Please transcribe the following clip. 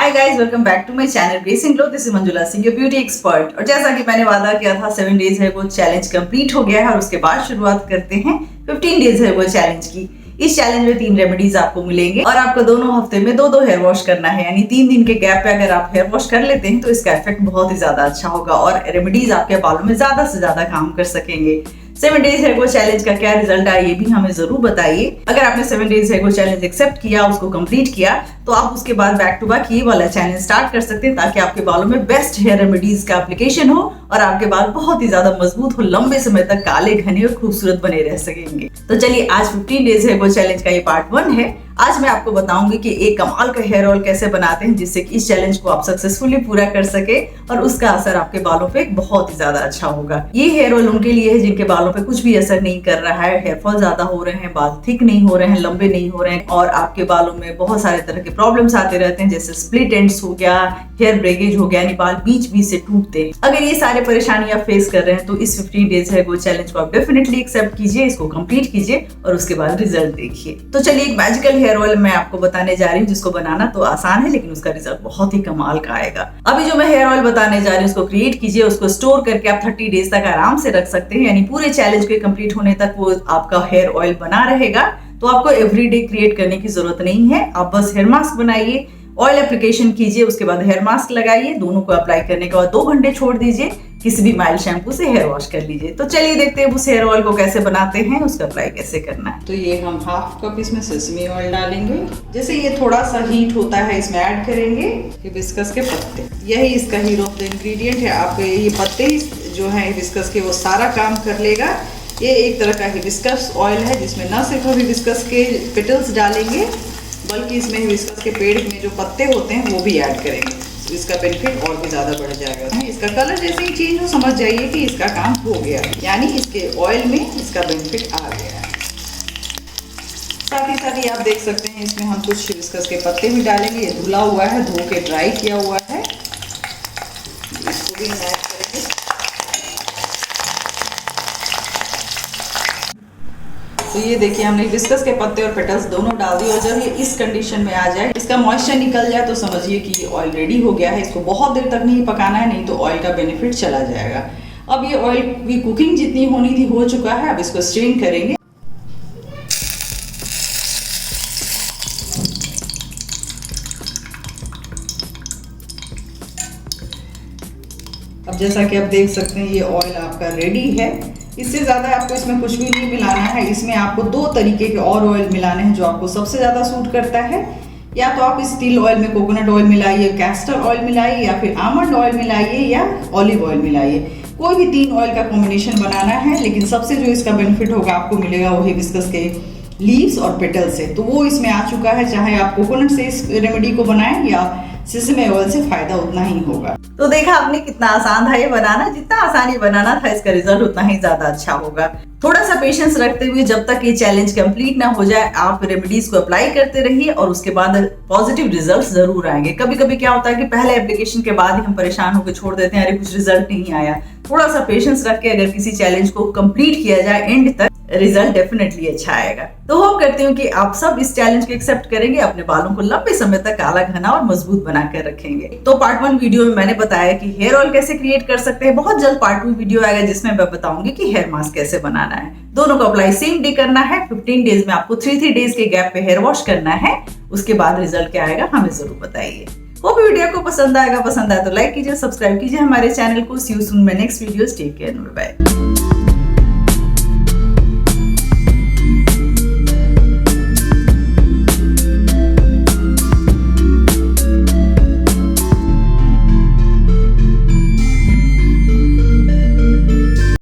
Hi guys, welcome back to my channel grace in glow. This is Manjula Singh, your beauty expert. और जैसा कि मैंने वादा किया था 7 डेज है वो चैलेंज कंप्लीट हो गया है और उसके बाद शुरुआत करते हैं 15 डेज है वो चैलेंज की। इस चैलेंज में 3 रेमेडीज आपको मिलेंगे और आपको दोनों हफ्ते में 2-2 हेयर वॉश करना है, यानी 3 दिन के गैप पे अगर आप हेयर वॉश कर लेते हैं तो इसका इफेक्ट बहुत ही ज्यादा अच्छा होगा और रेमेडीज आपके बालों में ज्यादा से ज्यादा काम कर सकेंगे। 7 डेज हेयर ग्रो चैलेंज का क्या रिजल्ट आया ये भी हमें जरूर बताइए। अगर आपने 7 days hair grow challenge accept किया, उसको कंप्लीट किया, तो आप उसके बाद बैक टू बैक ये वाला चैलेंज स्टार्ट कर सकते हैं ताकि आपके बालों में बेस्ट हेयर रेमेडीज का एप्लीकेशन हो और आपके बाल बहुत ही ज्यादा मजबूत हो, लंबे समय तक काले घने और खूबसूरत बने रह सकेंगे। तो चलिए, आज 15 डेज हेयर ग्रो चैलेंज का ये पार्ट 1 है। आज मैं आपको बताऊंगी कि एक कमाल का हेयर ऑयल कैसे बनाते हैं जिससे कि इस चैलेंज को आप सक्सेसफुली पूरा कर सके और उसका असर आपके बालों पे बहुत ही ज्यादा अच्छा होगा। ये हेयर ऑयल उनके लिए है जिनके बालों पे कुछ भी असर नहीं कर रहा है, हेयर फॉल ज्यादा हो रहे हैं, बाल थिक नहीं हो रहे हैं, लंबे नहीं हो रहे हैं और आपके बालों में बहुत सारे तरह के प्रॉब्लम्स आते रहते हैं, जैसे स्प्लिट एंड्स हो गया, हेयर ब्रेकेज हो गया, यानी बाल बीच बीच से टूटते हैं। अगर ये सारे परेशानी आप फेस कर रहे हैं तो इस 15 डेज हेयर ग्रो चैलेंज को आप डेफिनेटली एक्सेप्ट कीजिए, इसको कंप्लीट कीजिए और उसके बाद रिजल्ट देखिए। तो चलिए, एक मैजिकल हेयर ऑयल मैं आपको बताने जा रही हूँ जिसको बनाना तो आसान है लेकिन उसका रिजल्ट बहुत ही कमाल का आएगा। अभी जो मैं हेयर ऑयल बताने जा रही हूँ उसको क्रिएट कीजिए, उसको स्टोर करके आप 30 डेज तक आराम से रख सकते हैं, यानी पूरे चैलेंज के कंप्लीट होने तक वो आपका हेयर ऑयल बना रहेगा। तो आपको एवरीडे क्रिएट करने की जरूरत नहीं है, आप बस हेयर मास्क बनाइए, ऑयल एप्लीकेशन कीजिए, उसके बाद हेयर मास्क लगाइए, दोनों को अप्लाई करने के बाद 2 घंटे छोड़ दीजिए, किसी भी माइल्ड शैम्पू से हेयर वॉश कर लीजिए। तो चलिए देखते हैं उस हेयर ऑयल को कैसे बनाते हैं, उसका अप्लाई कैसे करना है। तो ये हम 1/2 कप इसमें सेसमी ऑयल डालेंगे। जैसे ये थोड़ा सा हीट होता है इसमें ऐड करेंगे हिबिस्कस के पत्ते। यही इसका हीरो ऑफ द इंग्रेडिएंट है। आप ये पत्ते जो है हिबिस्कस के वो सारा काम कर लेगा। ये एक तरह का हिबिस्कस ऑयल है जिसमें न सिर्फ हम हिबिस्कस के पेटल्स डालेंगे बल्कि इसमें हिबिस्कस के पेड़ में जो पत्ते होते हैं वो भी ऐड करेंगे, तो इसका बेनिफिट और भी ज़्यादा बढ़ जाएगा। इसका कलर जैसे ही चेंज हो समझ जाइए कि इसका काम हो गया, यानी इसके ऑयल में इसका बेनिफिट आ गया है। साथ ही आप देख सकते हैं इसमें हम कुछ हिबिस्कस के पत्ते भी डालेंगे। ये धुला हुआ है, धो के ड्राई किया हुआ है, इसको भी ऐड करेंगे। तो ये देखिए हमने हिबिस्कस के पत्ते और पेटल्स दोनों डाल दिए और जब ये इस कंडीशन में आ जाए, इसका मॉइस्चर निकल जाए, तो समझिए कि ये ऑयल रेडी हो गया है। इसको बहुत देर तक नहीं पकाना है, नहीं तो ऑयल का बेनिफिट चला जाएगा। अब ये ऑयल की कुकिंग जितनी होनी थी हो चुका है, अब इसको स्ट्रेन करेंगे। अब जैसा कि आप देख सकते हैं ये ऑयल आपका रेडी है। इससे ज़्यादा आपको इसमें कुछ भी नहीं मिलाना है। इसमें आपको 2 तरीके के और ऑयल मिलाने हैं जो आपको सबसे ज़्यादा सूट करता है। या तो आप स्टील ऑयल में कोकोनट ऑयल मिलाइए, कैस्टर ऑयल मिलाइए, या फिर आमंड ऑयल मिलाइए या ऑलिव ऑयल मिलाइए। कोई भी 3 ऑयल का कॉम्बिनेशन बनाना है, लेकिन सबसे जो इसका बेनिफिट होगा आपको मिलेगा वो हिबिस्कस के लीव्स और पेटल से। तो वो इसमें आ चुका है, चाहे आप कोकोनट से इस रेमेडी को बनाएं या सेसमे ऑयल से, फायदा उतना ही होगा। तो देखा आपने कितना आसान था ये बनाना। जितना आसानी बनाना था इसका रिजल्ट उतना ही ज्यादा अच्छा होगा। थोड़ा सा पेशेंस रखते हुए जब तक ये चैलेंज कंप्लीट ना हो जाए आप रेमेडीज को अप्लाई करते रहिए और उसके बाद पॉजिटिव रिजल्ट्स जरूर आएंगे। कभी कभी क्या होता है कि पहले एप्लीकेशन के बाद ही हम परेशान होकर छोड़ देते हैं, अरे कुछ रिजल्ट नहीं आया। थोड़ा सा पेशेंस रख के अगर किसी चैलेंज को कंप्लीट किया जाए एंड तक, रिजल्ट डेफिनेटली अच्छा आएगा। तो होप करती हूँ कि आप सब इस चैलेंज को एक्सेप्ट करेंगे, अपने बालों को लंबे समय तक काला घना और मजबूत बनाकर रखेंगे। तो पार्ट 1 वीडियो में मैंने बताया कि हेयर ऑयल कैसे क्रिएट कर सकते हैं। बहुत जल्द पार्ट 2 वीडियो आएगा जिसमें मैं बताऊंगी कि हेयर मास्क कैसे बनाना है। दोनों को अप्लाई सेम डे करना है। 15 डेज में आपको 3 डेज के गैप पे हेयर वॉश करना है। उसके बाद रिजल्ट क्या आएगा हमें जरूर बताइए। होप वीडियो को पसंद आएगा, पसंद आए तो लाइक कीजिए, सब्सक्राइब कीजिए हमारे चैनल को। See you soon my next video. Take care, bye.